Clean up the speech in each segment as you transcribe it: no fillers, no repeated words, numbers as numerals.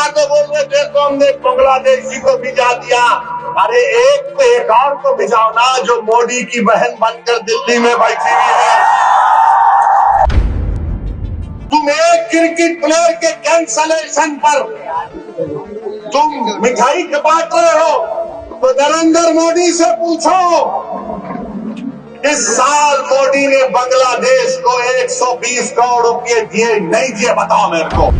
Media को बोल रहे थे तो हमने बांग्लादेशी को भिजा दिया। अरे एक और को भिजाओ ना, जो मोदी की बहन बनकर दिल्ली में बैठी हुई है। तुम एक क्रिकेट प्लेयर के कैंसलेशन पर तुम मिठाई बांट रहे हो, तो नरेंद्र मोदी से पूछो। इस साल मोदी ने बांग्लादेश को 120 करोड़ रुपए दिए नहीं दिए, बताओ मेरे को।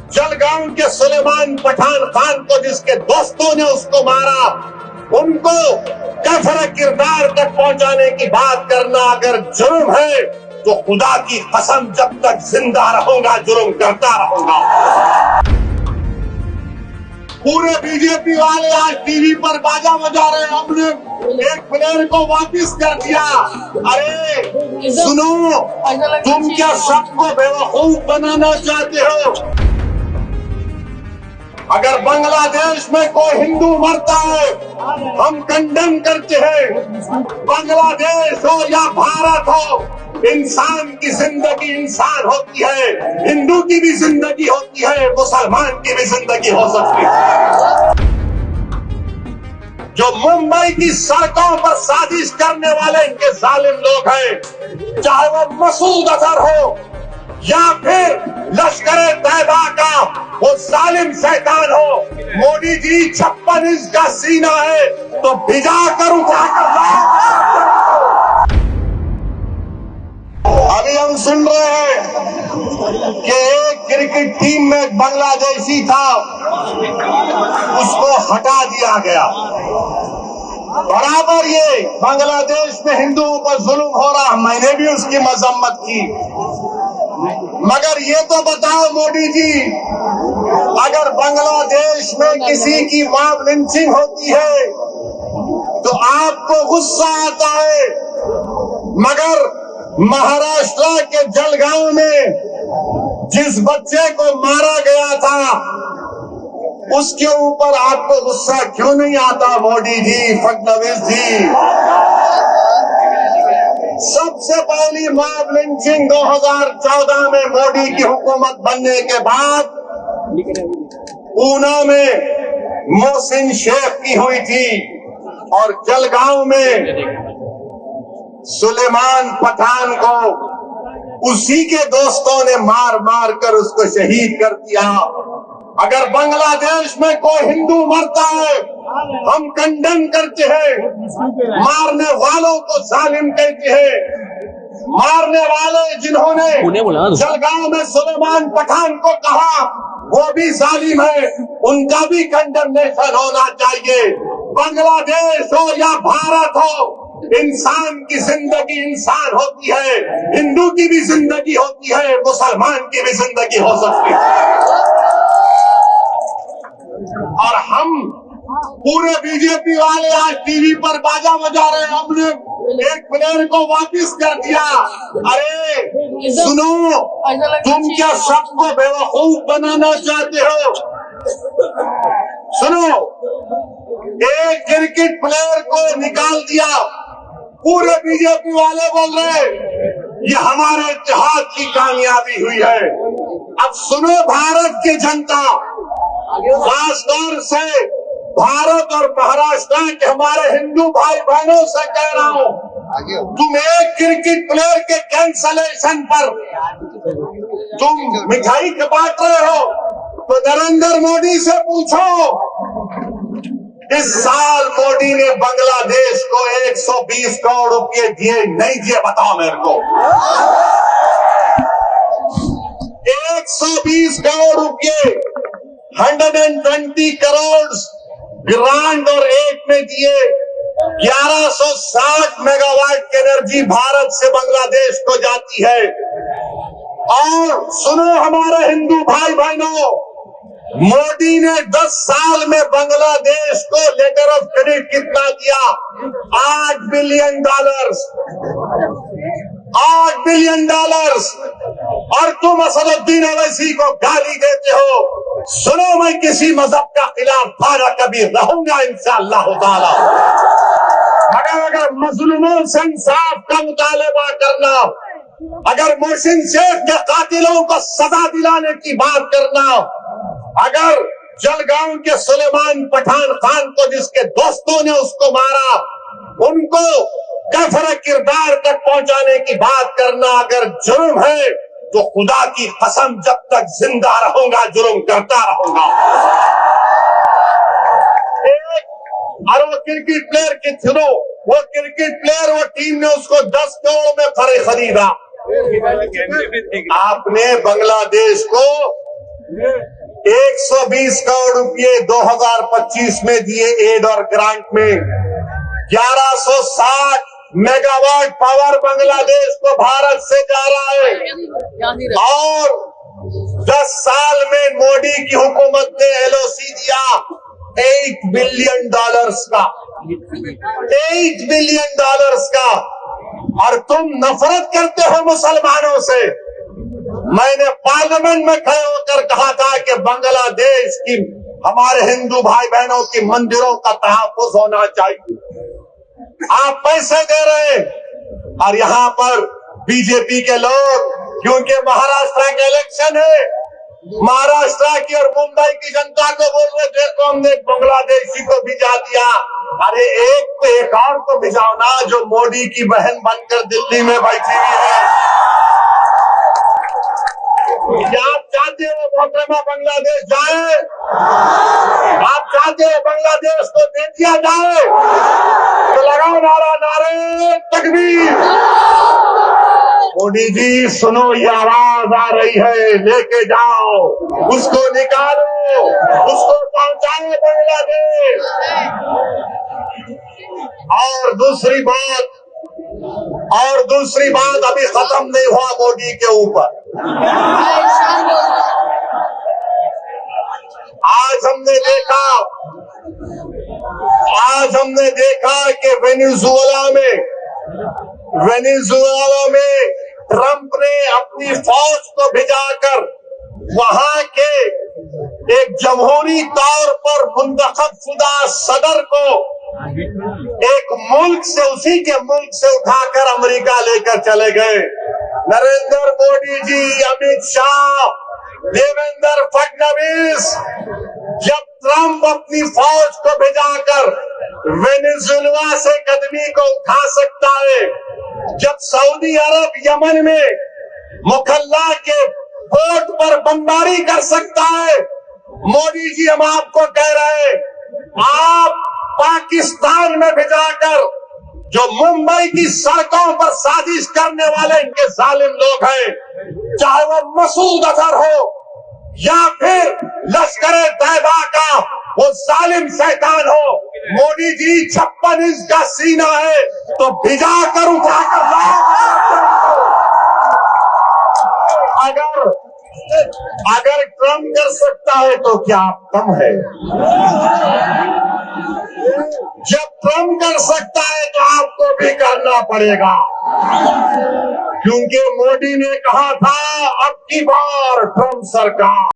जलगांव के सुलेमान पठान खान को जिसके दोस्तों ने उसको मारा, उनको कफर किरदार तक पहुंचाने की बात करना अगर जुर्म है तो खुदा की कसम जब तक जिंदा रहूंगा जुर्म करता रहूंगा। पूरे बीजेपी वाले आज टीवी पर बाजा बजा रहे हैं, हमने एक प्लेयर को वापस कर दिया। अरे सुनो, तुम क्या सबको बेवकूफ बनाना चाहते हो? अगर बांग्लादेश में कोई हिंदू मरता है हम कंडेम करते हैं। बांग्लादेश हो या भारत हो, इंसान की जिंदगी इंसान होती है, हिंदू की भी जिंदगी होती है, मुसलमान की भी जिंदगी हो सकती है। जो मुंबई की सड़कों पर साजिश करने वाले इनके जालिम लोग हैं, चाहे वो मसूद अजहर हो या फिर लश्कर तैयबा का वो जालिम शैतान हो, मोदी जी 56 इंच का सीना है तो भिजा कर उठा कर लाओ। अभी हम सुन रहे हैं कि एक क्रिकेट टीम में एक बांग्लादेशी था, उसको हटा दिया गया। बराबर ये बांग्लादेश में हिंदुओं पर जुल्म हो रहा, मैंने भी उसकी मजम्मत की। मगर ये तो बताओ मोदी जी, अगर बांग्लादेश में किसी की मॉब लिंचिंग होती है तो आपको गुस्सा आता है, मगर महाराष्ट्र के जलगांव में जिस बच्चे को मारा गया था उसके ऊपर आपको गुस्सा क्यों नहीं आता? मोदी जी, फडणवीस जी, सबसे पहली मॉब लिंचिंग 2014 में मोदी की हुकूमत बनने के बाद ऊना में मोहसिन शेख की हुई थी और जलगांव में सुलेमान पठान को उसी के दोस्तों ने मार मार कर उसको शहीद कर दिया। अगर बांग्लादेश में कोई हिंदू मरता है हम कंडेम करते हैं, मारने वालों को जालिम कहते हैं। मारने वाले जिन्होंने जलगांव में सुलेमान पठान को कहा वो भी जालिम है, उनका भी कंडेमनेशन होना चाहिए। बांग्लादेश हो या भारत हो, इंसान की जिंदगी इंसान होती है, हिंदू की भी जिंदगी होती है, मुसलमान की भी जिंदगी हो सकती है। और हम पूरे बीजेपी वाले आज टीवी पर बाजा बजा रहे हैं, हमने एक प्लेयर को वापस कर दिया। अरे सुनो, तुम क्या सबको बेवकूफ बनाना चाहते हो? सुनो, एक क्रिकेट प्लेयर को निकाल दिया, पूरे बीजेपी वाले बोल रहे ये हमारे इत्तेहाद की कामयाबी हुई है। अब सुनो भारत की जनता, खासतौर से भारत और महाराष्ट्र के हमारे हिंदू भाई बहनों से कह रहा हूँ, तुम एक क्रिकेट प्लेयर के कैंसलेशन पर तुम मिठाई बांट रहे हो, तो नरेंद्र मोदी से पूछो। इस साल मोदी ने बांग्लादेश को 120 करोड़ रुपए दिए नहीं दिए, बताओ मेरे को। 120 करोड़ रुपए, 120 करोड़ ग्रांट और एक में दिए। 1160 मेगावाट की एनर्जी भारत से बांग्लादेश को जाती है। और सुनो हमारे हिंदू भाई बहनों, मोदी ने 10 साल में बांग्लादेश को लेटर ऑफ क्रेडिट कितना दिया? $8 बिलियन। $8 बिलियन। और तुम असदुद्दीन ओवैसी को गाली देते हो। सुनो, मैं किसी मजहब का खिलाफ था कभी रहूंगा इंशाअल्लाह ताला, मगर अगर मजलूमों से इंसाफ का मुतालबा करना, अगर मोहसिन शेख के कातिलों को सजा दिलाने की बात करना, अगर जलगांव के सुलेमान पठान खान को जिसके दोस्तों ने उसको मारा, उनको कफर किरदार तक पहुंचाने की बात करना अगर जुर्म है तो खुदा की कसम जब तक जिंदा रहूंगा जुर्म करता रहूंगा। और वो क्रिकेट प्लेयर के थ्रू वो क्रिकेट प्लेयर वो टीम ने उसको 10 करोड़ में खरीदा। आपने बांग्लादेश को 120 करोड़ रुपए 2025 में दिए एड और ग्रांट में। 1160 मेगावाट पावर बांग्लादेश को भारत से जा रहा है और 10 साल में मोदी की हुकूमत ने एलओसी दिया $8 बिलियन का, $8 बिलियन का। और तुम नफरत करते हो मुसलमानों से। मैंने पार्लियामेंट में खड़े होकर कहा था कि बांग्लादेश की हमारे हिंदू भाई बहनों की मंदिरों का तहफ्फुज होना चाहिए। आप पैसे दे रहे हैं और यहाँ पर बीजेपी के लोग, क्योंकि महाराष्ट्र के इलेक्शन है, महाराष्ट्र की और मुंबई की जनता को बोल रहे देखो हमने बांग्लादेशी को भिजा दिया। अरे एक तो एक और को भिजाओ ना जो मोदी की बहन बनकर दिल्ली में बैठी हुई है। क्या आप चाहते हो मोहतरमा बांग्लादेश जाए? आप चाहते हो बांग्लादेश को दे दिया जाए? तो लगाओ नारा, नारे तकबीर। मोदी जी सुनो, ये आवाज आ रही है, लेके जाओ, उसको निकालो, उसको पहुंचाओ बांग्लादेश। और दूसरी बात अभी खत्म नहीं हुआ मोदी के ऊपर। आज हमने देखा कि वेनेजुएला में ट्रंप ने अपनी फौज को भिजाकर वहां के एक जमहूरी तौर पर मुंतखबशुदा सदर को एक मुल्क से, उसी के मुल्क से उठाकर अमेरिका लेकर चले गए। नरेंद्र मोदी जी, अमित शाह, देवेंद्र फडणवीस, जब ट्रंप अपनी फौज को भिजाकर वेनेजुएला से कदमी को उठा सकता है, जब सऊदी अरब यमन में मुखल्ला के पोर्ट पर बमबारी कर सकता है, मोदी जी हम आपको कह रहे हैं, आप पाकिस्तान में भिजाकर जो मुंबई की सड़कों पर साजिश करने वाले इनके जालिम लोग हैं, चाहे वो मसूद अजहर हो या फिर लश्कर तैयबा का वो जालिम शैतान हो, मोदी जी 56 इंच का सीना है तो भिजा कर उठाकर अगर ट्रम्प कर सकता है तो क्या आप कम है? जब ट्रम्प कर सकता है तो आपको भी करना पड़ेगा, क्योंकि मोदी ने कहा था अब की बार ट्रम्प सरकार